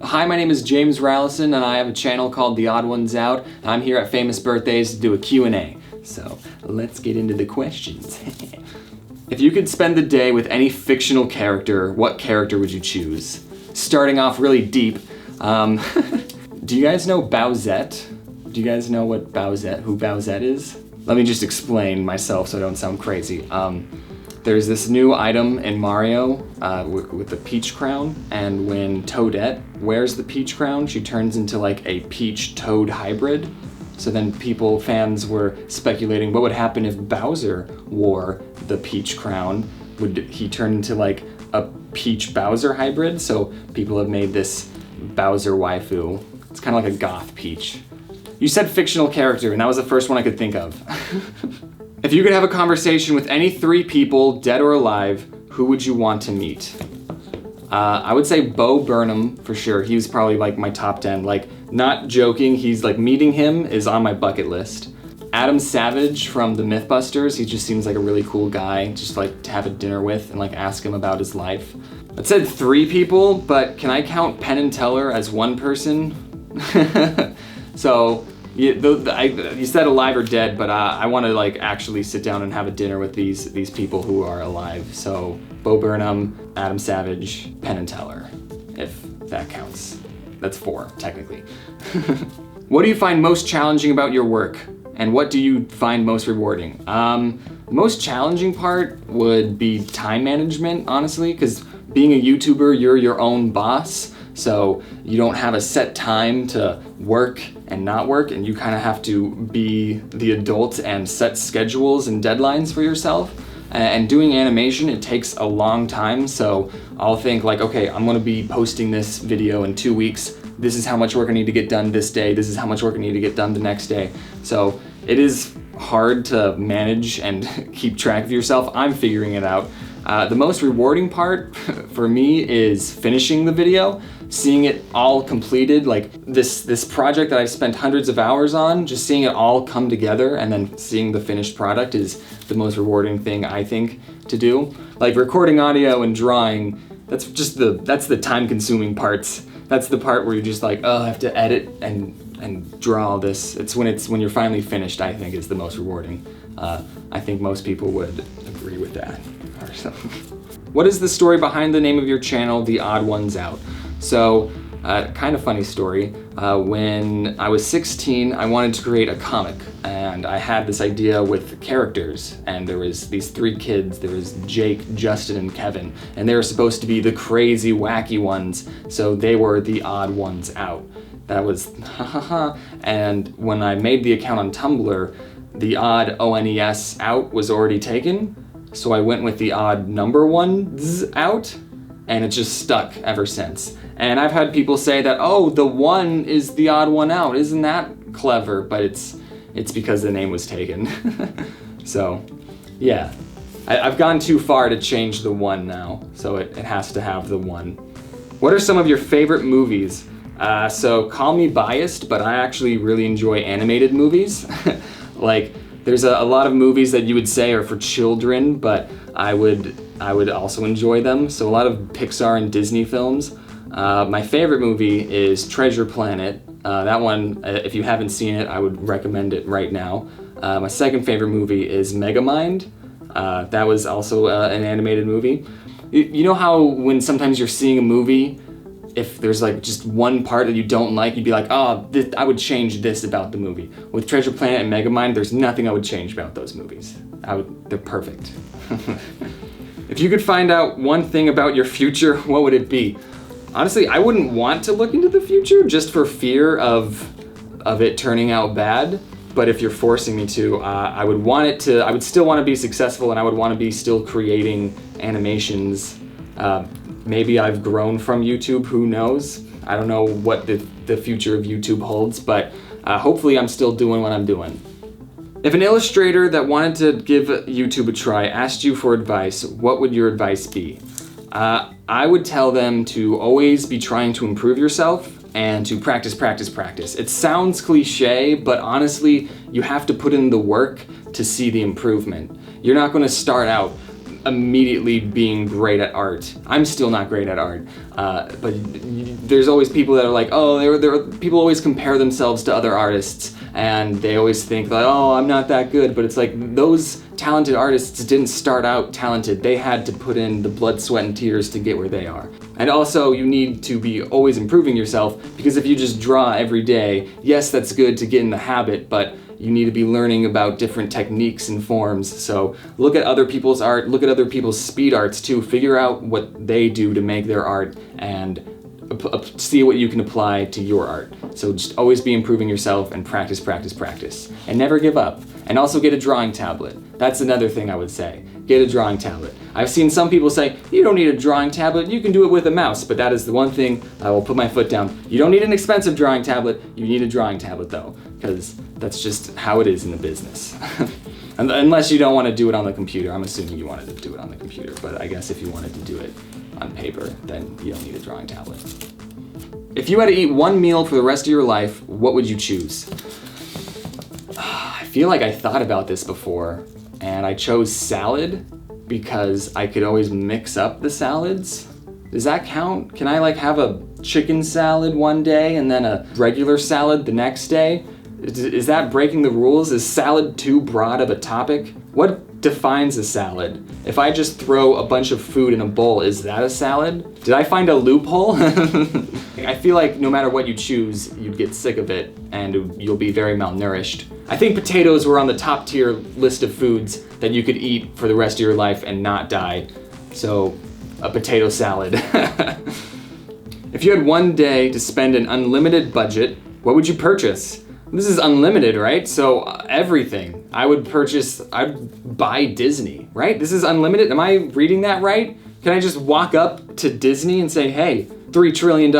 Hi, my name is James Rallison, and I have a channel called TheOdd1sOut. I'm here at Famous Birthdays to do a Q&A. So let's get into the questions. If you could spend the day with any fictional character, what character would you choose? Starting off really deep, do you guys know Bowsette? Do you guys know who Bowsette is? Let me just explain myself so I don't sound crazy. There's this new item in Mario with the peach crown, and when Toadette wears the peach crown, she turns into like a peach-toad hybrid. So then fans were speculating what would happen if Bowser wore the peach crown. Would he turn into like a Peach-Bowser hybrid? So people have made this Bowser waifu. It's kind of like a goth Peach. You said fictional character, and that was the first one I could think of. If you could have a conversation with any 3 people, dead or alive, who would you want to meet? I would say Bo Burnham for sure. He was probably like my top 10. Like, not joking, he's like, meeting him is on my bucket list. Adam Savage from the Mythbusters, he just seems like a really cool guy, just like to have a dinner with and like ask him about his life. I said 3 people, but can I count Penn and Teller as one person? So, you said alive or dead, but I want to like actually sit down and have a dinner with these people who are alive. So Bo Burnham, Adam Savage, Penn and Teller, if that counts. That's 4 technically. What do you find most challenging about your work, and what do you find most rewarding? The most challenging part would be time management, honestly, because being a YouTuber, you're your own boss. So you don't have a set time to work and not work, and you kind of have to be the adult and set schedules and deadlines for yourself. And doing animation, it takes a long time, so I'll think like, okay, I'm gonna be posting this video in 2 weeks. This is how much work I need to get done this day. This is how much work I need to get done the next day. So it is hard to manage and keep track of yourself. I'm figuring it out. The most rewarding part for me is finishing the video, seeing it all completed, like this project that I've spent hundreds of hours on, just seeing it all come together and then seeing the finished product is the most rewarding thing I think to do. Like recording audio and drawing, that's the time consuming parts. That's the part where you're just like, oh, I have to edit and draw all this. It's when you're finally finished, I think, is the most rewarding. I think most people would agree with that. What is the story behind the name of your channel, TheOdd1sOut? So, kind of funny story. When I was 16, I wanted to create a comic, and I had this idea with characters, and there was these 3 kids. There was Jake, Justin, and Kevin, and they were supposed to be the crazy, wacky ones, so they were the odd ones out. That was and when I made the account on Tumblr, the odd ONES out was already taken, so I went with the odd number 1s out, and it just stuck ever since. And I've had people say that, oh, the 1 is the odd one out. Isn't that clever? But it's because the name was taken. So, yeah. I've gone too far to change the 1 now, so it has to have the 1. What are some of your favorite movies? So call me biased, but I actually really enjoy animated movies. Like, there's a lot of movies that you would say are for children, but I would also enjoy them. So a lot of Pixar and Disney films. My favorite movie is Treasure Planet. That one, if you haven't seen it, I would recommend it right now. My second favorite movie is Megamind. That was also an animated movie. You know how when sometimes you're seeing a movie, if there's like just one part that you don't like, you'd be like, oh, I would change this about the movie. With Treasure Planet and Megamind, there's nothing I would change about those movies. They're perfect. If you could find out one thing about your future, what would it be? Honestly, I wouldn't want to look into the future just for fear of it turning out bad. But if you're forcing me to, I would still want to be successful, and I would want to be still creating animations. Maybe I've grown from YouTube, who knows? I don't know what the future of YouTube holds, but hopefully I'm still doing what I'm doing. If an illustrator that wanted to give YouTube a try asked you for advice, what would your advice be? I would tell them to always be trying to improve yourself and to practice, practice, practice. It sounds cliche, but honestly, you have to put in the work to see the improvement. You're not going to start out immediately being great at art. I'm still not great at art, but there's always people that are like, oh, people always compare themselves to other artists, and they always think like, oh, I'm not that good, but it's like those talented artists didn't start out talented. They had to put in the blood, sweat, and tears to get where they are. And also, you need to be always improving yourself, because if you just draw every day, yes, that's good to get in the habit, but you need to be learning about different techniques and forms. So look at other people's art, look at other people's speed arts too, figure out what they do to make their art and see what you can apply to your art. So just always be improving yourself and practice, practice, practice. And never give up. And also get a drawing tablet. That's another thing I would say. Get a drawing tablet. I've seen some people say, you don't need a drawing tablet, you can do it with a mouse, but that is the one thing I will put my foot down. You don't need an expensive drawing tablet, you need a drawing tablet though, because that's just how it is in the business. Unless you don't want to do it on the computer. I'm assuming you wanted to do it on the computer, but I guess if you wanted to do it on paper, then you don't need a drawing tablet. If you had to eat one meal for the rest of your life, what would you choose? I feel like I thought about this before, and I chose salad because I could always mix up the salads. Does that count? Can I like have a chicken salad one day and then a regular salad the next day? Is that breaking the rules? Is salad too broad of a topic? What defines a salad? If I just throw a bunch of food in a bowl, is that a salad? Did I find a loophole? I feel like no matter what you choose, you'd get sick of it and you'll be very malnourished. I think potatoes were on the top tier list of foods that you could eat for the rest of your life and not die. So, a potato salad. If you had one day to spend an unlimited budget, what would you purchase? This is unlimited, right? So everything. I'd buy Disney, right? This is unlimited. Am I reading that right? Can I just walk up to Disney and say, hey, $3 trillion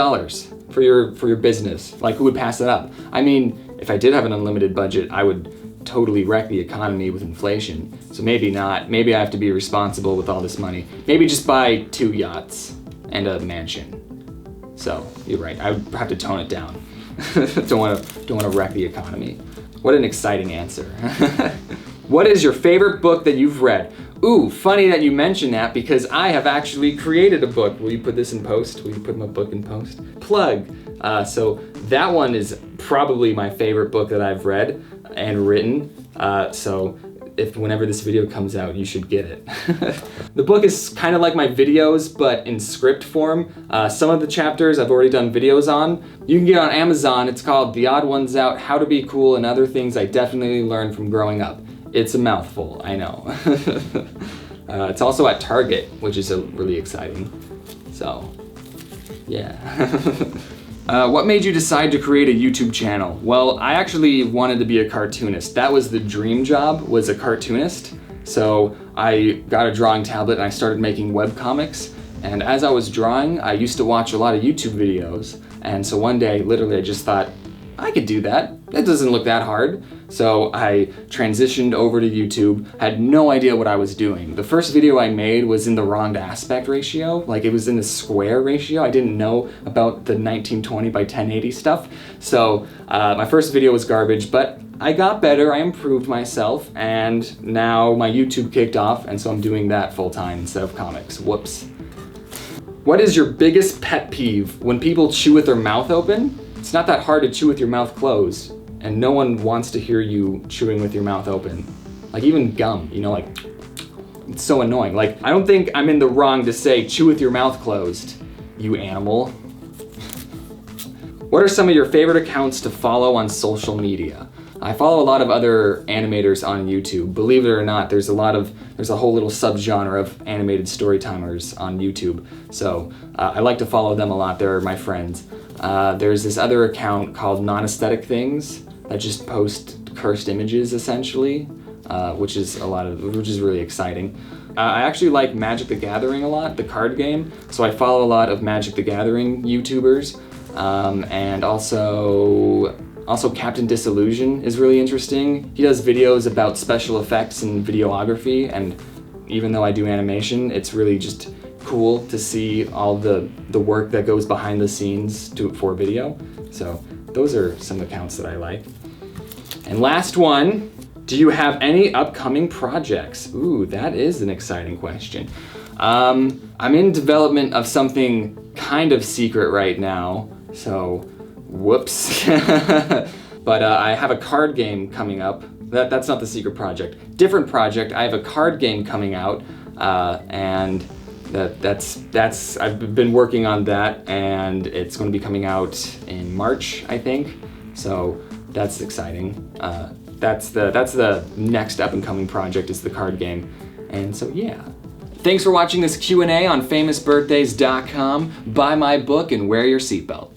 for your business? Like, who would pass that up? I mean, if I did have an unlimited budget, I would totally wreck the economy with inflation. So maybe not. Maybe I have to be responsible with all this money. Maybe just buy 2 yachts and a mansion. So you're right. I would have to tone it down. don't want to wreck the economy. What an exciting answer. What is your favorite book that you've read? Ooh, funny that you mention that because I have actually created a book. Will you put this in post? Will you put my book in post? Plug. So that one is probably my favorite book that I've read and written. So if whenever this video comes out, you should get it. The book is kind of like my videos, but in script form. Some of the chapters I've already done videos on. You can get on Amazon. It's called TheOdd1sOut, How to Be Cool and Other Things I Definitely Learned from Growing Up. It's a mouthful, I know. It's also at Target, which is really exciting. So, yeah. What made you decide to create a YouTube channel? Well, I actually wanted to be a cartoonist. That was the dream job, was a cartoonist. So I got a drawing tablet and I started making webcomics. And as I was drawing, I used to watch a lot of YouTube videos. And so one day, literally, I just thought, I could do that. That doesn't look that hard. So I transitioned over to YouTube, had no idea what I was doing. The first video I made was in the wrong aspect ratio, like it was in the square ratio. I didn't know about the 1920 by 1080 stuff. So my first video was garbage, but I got better, I improved myself, and now my YouTube kicked off, and so I'm doing that full time instead of comics. Whoops. What is your biggest pet peeve? When people chew with their mouth open? It's not that hard to chew with your mouth closed, and no one wants to hear you chewing with your mouth open. Like even gum, you know, like, it's so annoying. Like, I don't think I'm in the wrong to say chew with your mouth closed, you animal. What are some of your favorite accounts to follow on social media? I follow a lot of other animators on YouTube. Believe it or not, there's a whole little subgenre of animated storytimers on YouTube. So I like to follow them a lot. They're my friends. There's this other account called Non-Aesthetic Things that just post cursed images essentially, which is really exciting. I actually like Magic the Gathering a lot, the card game. So I follow a lot of Magic the Gathering YouTubers, and also Captain Disillusion is really interesting. He does videos about special effects and videography, and even though I do animation, it's really just cool to see all the work that goes behind the scenes for video. So those are some accounts that I like. And last one, Do you have any upcoming projects? Ooh, that is an exciting question. I'm in development of something kind of secret right now, so whoops. But I have a card game coming up. That's not the secret project. Different project. I have a card game coming out, and that's I've been working on that, and it's going to be coming out in March, I think. So that's exciting. That's the next up and coming project, is the card game. And so yeah. Thanks for watching this Q&A on famousbirthdays.com. Buy my book and wear your seatbelt.